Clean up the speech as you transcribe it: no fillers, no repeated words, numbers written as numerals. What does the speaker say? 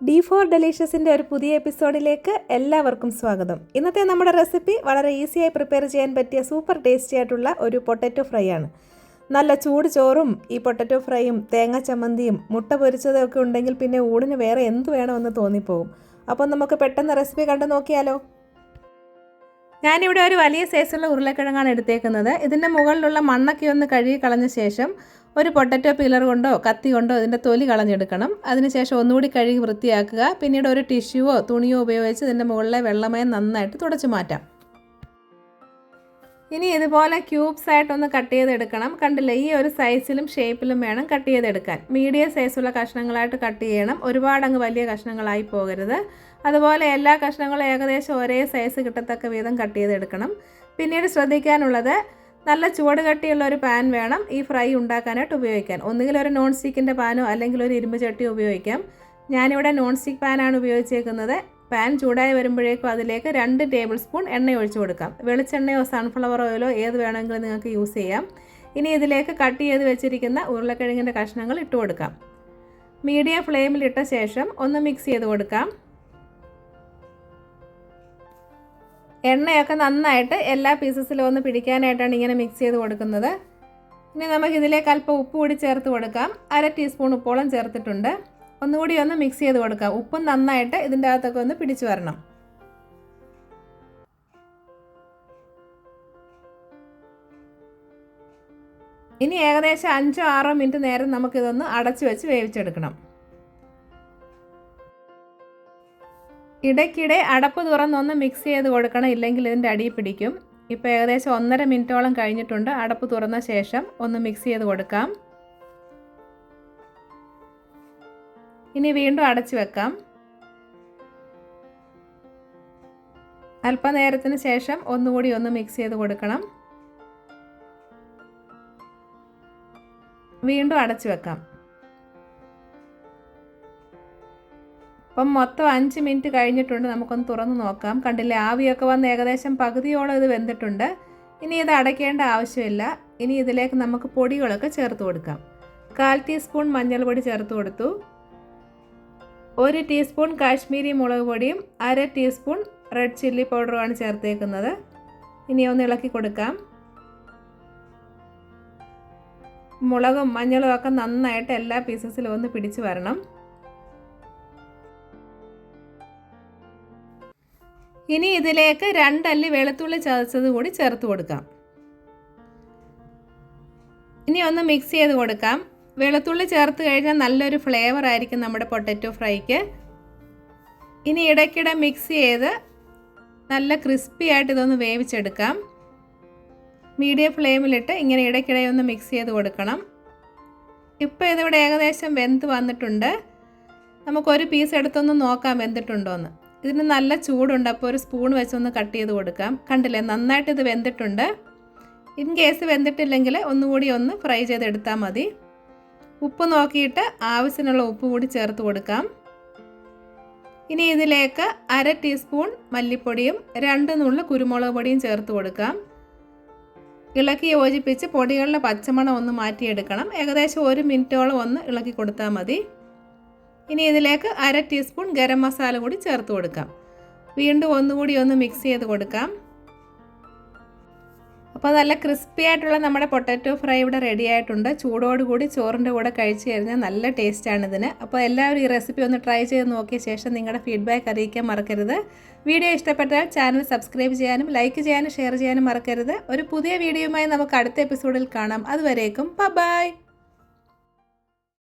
D4 ഡെലീഷ്യസിൻ്റെ ഒരു പുതിയ എപ്പിസോഡിലേക്ക് എല്ലാവർക്കും സ്വാഗതം. ഇന്നത്തെ നമ്മുടെ റെസിപ്പി വളരെ ഈസിയായി പ്രിപ്പയർ ചെയ്യാൻ പറ്റിയ സൂപ്പർ ടേസ്റ്റി ആയിട്ടുള്ള ഒരു പൊട്ടറ്റോ ഫ്രൈ ആണ്. നല്ല ചൂട് ചോറും ഈ പൊട്ടറ്റോ ഫ്രൈയും തേങ്ങ ചമ്മന്തിയും മുട്ട പൊരിച്ചതും ഒക്കെ ഉണ്ടെങ്കിൽ പിന്നെ ഊണിന് വേറെ എന്ത് വേണമെന്ന് തോന്നിപ്പോകും. അപ്പോൾ നമുക്ക് പെട്ടെന്ന് റെസിപ്പി കണ്ടു നോക്കിയാലോ. ഞാനിവിടെ ഒരു വലിയ സൈസുള്ള ഉരുളക്കിഴങ്ങാണ് എടുത്തേക്കുന്നത്. ഇതിൻ്റെ മുകളിലുള്ള മണ്ണൊക്കെ ഒന്ന് കഴുകി കളഞ്ഞ ശേഷം ഒരു പൊട്ടറ്റോ പീലർ കൊണ്ടോ കത്തി കൊണ്ടോ ഇതിൻ്റെ തൊലി കളഞ്ഞെടുക്കണം. അതിനുശേഷം ഒന്നുകൂടി കഴുകി വൃത്തിയാക്കുക. പിന്നീട് ഒരു ടിഷ്യൂവോ തുണിയോ ഉപയോഗിച്ച് ഇതിൻ്റെ മുകളിലെ വെള്ളമയം നന്നായിട്ട് തുടച്ചു മാറ്റാം. ഇനി ഇതുപോലെ ക്യൂബ്സ് ആയിട്ടൊന്ന് കട്ട് ചെയ്തെടുക്കണം. കണ്ടില്ലേ, ഈ ഒരു സൈസിലും ഷേപ്പിലും വേണം കട്ട് ചെയ്തെടുക്കാൻ. മീഡിയം സൈസുള്ള കഷ്ണങ്ങളായിട്ട് കട്ട് ചെയ്യണം. ഒരുപാടങ്ങ് വലിയ കഷ്ണങ്ങളായി പോകരുത്. അതുപോലെ എല്ലാ കഷ്ണങ്ങളും ഏകദേശം ഒരേ സൈസ് കിട്ടത്തക്ക വിധം കട്ട് ചെയ്തെടുക്കണം. പിന്നീട് ശ്രദ്ധിക്കാനുള്ളത്, നല്ല ചൂട് കട്ടിയുള്ള ഒരു പാൻ വേണം ഈ ഫ്രൈ ഉണ്ടാക്കാനായിട്ട് ഉപയോഗിക്കാൻ. ഒന്നുകിൽ ഒരു നോൺ സ്റ്റിക്കിൻ്റെ പാനോ അല്ലെങ്കിൽ ഒരു ഇരുമ്പ് ചട്ടിയോ ഉപയോഗിക്കാം. ഞാനിവിടെ നോൺ സ്റ്റിക്ക് പാനാണ് ഉപയോഗിച്ചേക്കുന്നത്. പാൻ ചൂടായി വരുമ്പോഴേക്കും അതിലേക്ക് 2 ടേബിൾ സ്പൂൺ എണ്ണ ഒഴിച്ചു കൊടുക്കാം. വെളിച്ചെണ്ണയോ സൺഫ്ലവർ ഓയിലോ ഏത് വേണമെങ്കിലും നിങ്ങൾക്ക് യൂസ് ചെയ്യാം. ഇനി ഇതിലേക്ക് കട്ട് ചെയ്ത് വെച്ചിരിക്കുന്ന ഉരുളക്കിഴങ്ങിൻ്റെ കഷ്ണങ്ങൾ ഇട്ട് കൊടുക്കാം. മീഡിയം ഫ്ലെയിമിലിട്ട ശേഷം ഒന്ന് മിക്സ് ചെയ്ത് കൊടുക്കാം. എണ്ണയൊക്കെ നന്നായിട്ട് എല്ലാ പീസസിലും ഒന്ന് പിടിക്കാനായിട്ടാണ് ഇങ്ങനെ മിക്സ് ചെയ്ത് കൊടുക്കുന്നത്. ഇനി നമുക്കിതിലേക്ക് അല്പം ഉപ്പ് കൂടി ചേർത്ത് കൊടുക്കാം. 1/2 ടീസ്പൂൺ ഉപ്പോളം ചേർത്തിട്ടുണ്ട്. ഒന്നുകൂടി ഒന്ന് മിക്സ് ചെയ്ത് കൊടുക്കാം. ഉപ്പും നന്നായിട്ട് ഇതിൻ്റെ അകത്തൊക്കെ ഒന്ന് പിടിച്ചു വരണം. ഇനി ഏകദേശം 5-6 മിനിറ്റ് നേരം നമുക്കിതൊന്ന് അടച്ചു വെച്ച് വേവിച്ചെടുക്കണം. ഇടയ്ക്കിടെ അടപ്പ് തുറന്നൊന്ന് മിക്സ് ചെയ്ത് കൊടുക്കണം, ഇല്ലെങ്കിൽ ഇതിൻ്റെ അടിയിൽ പിടിക്കും. ഇപ്പോൾ ഏകദേശം 1.5 മിനിറ്റോളം കഴിഞ്ഞിട്ടുണ്ട്. അടപ്പ് തുറന്ന ശേഷം ഒന്ന് മിക്സ് ചെയ്ത് കൊടുക്കാം. ഇനി വീണ്ടും അടച്ചു വെക്കാം. അല്പനേരത്തിന് ശേഷം ഒന്നുകൂടി ഒന്ന് മിക്സ് ചെയ്ത് കൊടുക്കണം. വീണ്ടും അടച്ചു വെക്കാം. അപ്പം മൊത്തം 5 മിനിറ്റ് കഴിഞ്ഞിട്ടുണ്ട്. നമുക്കൊന്ന് തുറന്ന് നോക്കാം. കണ്ടില്ലേ, ആവിയൊക്കെ വന്ന് ഏകദേശം പകുതിയോളം ഇത് വെന്തിട്ടുണ്ട്. ഇനി ഇത് അടയ്ക്കേണ്ട ആവശ്യമില്ല. ഇനി ഇതിലേക്ക് നമുക്ക് പൊടികളൊക്കെ ചേർത്ത് കൊടുക്കാം. 1/4 ടീസ്പൂൺ മഞ്ഞൾപ്പൊടി ചേർത്ത് കൊടുത്തു. 1 ടീസ്പൂൺ കാശ്മീരി മുളക് പൊടിയും 1/2 ടീസ്പൂൺ റെഡ് ചില്ലി പൗഡറുമാണ് ചേർത്തേക്കുന്നത്. ഇനി ഒന്ന് ഇളക്കി കൊടുക്കാം. മുളകും മഞ്ഞളും ഒക്കെ നന്നായിട്ട് എല്ലാ പീസസിലും ഒന്ന് പിടിച്ച് വരണം. ഇനി ഇതിലേക്ക് 2 അല്ലി വെളുത്തുള്ളി ചതച്ചത് കൂടി ചേർത്ത് കൊടുക്കാം. ഇനി ഒന്ന് മിക്സ് ചെയ്ത് കൊടുക്കാം. വെളുത്തുള്ളി ചേർത്ത് കഴിഞ്ഞാൽ നല്ലൊരു ഫ്ലേവർ ആയിരിക്കും നമ്മുടെ പൊട്ടറ്റോ ഫ്രൈക്ക്. ഇനി ഇടയ്ക്കിടെ മിക്സ് ചെയ്ത് നല്ല ക്രിസ്പി ആയിട്ട് ഇതൊന്ന് വേവിച്ചെടുക്കാം. മീഡിയം ഫ്ലെയിമിലിട്ട് ഇങ്ങനെ ഇടയ്ക്കിടെ ഒന്ന് മിക്സ് ചെയ്ത് കൊടുക്കണം. ഇപ്പോൾ ഇതിവിടെ ഏകദേശം വെന്ത് വന്നിട്ടുണ്ട്. നമുക്കൊരു പീസ് എടുത്തൊന്ന് നോക്കാം വെന്തിട്ടുണ്ടോയെന്ന്. ഇതിന് നല്ല ചൂടുണ്ട്. അപ്പോൾ ഒരു സ്പൂൺ വെച്ചൊന്ന് കട്ട് ചെയ്ത് കൊടുക്കാം. കണ്ടില്ലേ, നന്നായിട്ട് ഇത് വെന്തിട്ടുണ്ട്. ഇൻ കേസ് വെന്തിട്ടില്ലെങ്കിൽ ഒന്നുകൂടി ഒന്ന് ഫ്രൈ ചെയ്തെടുത്താൽ മതി. ഉപ്പ് നോക്കിയിട്ട് ആവശ്യത്തിനുള്ള ഉപ്പ് കൂടി ചേർത്ത് കൊടുക്കാം. ഇനി ഇതിലേക്ക് 1/2 ടീസ്പൂൺ മല്ലിപ്പൊടിയും 2 നുള്ള് കുരുമുളക് പൊടിയും ചേർത്ത് കൊടുക്കാം. ഇളക്കി യോജിപ്പിച്ച് പൊടികളുടെ പച്ചമണം ഒന്ന് മാറ്റിയെടുക്കണം. ഏകദേശം 1 മിനിറ്റോളം ഒന്ന് ഇളക്കി കൊടുത്താൽ മതി. ഇനി ഇതിലേക്ക് 1/2 ടീസ്പൂൺ ഗരം മസാല കൂടി ചേർത്ത് കൊടുക്കാം. വീണ്ടും ഒന്നുകൂടി ഒന്ന് മിക്സ് ചെയ്ത് കൊടുക്കാം. അപ്പോൾ നല്ല ക്രിസ്പി ആയിട്ടുള്ള നമ്മുടെ പൊട്ടറ്റോ ഫ്രൈ ഇവിടെ റെഡി ആയിട്ടുണ്ട്. ചൂടോടുകൂടി ചോറിൻ്റെ കൂടെ കഴിച്ച് കഴിഞ്ഞാൽ നല്ല ടേസ്റ്റാണ് ഇതിന്. അപ്പോൾ എല്ലാവരും ഈ റെസിപ്പി ഒന്ന് ട്രൈ ചെയ്ത് നോക്കിയ ശേഷം നിങ്ങളുടെ ഫീഡ്ബാക്ക് അറിയിക്കാൻ മറക്കരുത്. വീഡിയോ ഇഷ്ടപ്പെട്ടാൽ ചാനൽ സബ്സ്ക്രൈബ് ചെയ്യാനും ലൈക്ക് ചെയ്യാനും ഷെയർ ചെയ്യാനും മറക്കരുത്. ഒരു പുതിയ വീഡിയോയുമായി നമുക്ക് അടുത്ത എപ്പിസോഡിൽ കാണാം. അതുവരേക്കും ബൈ.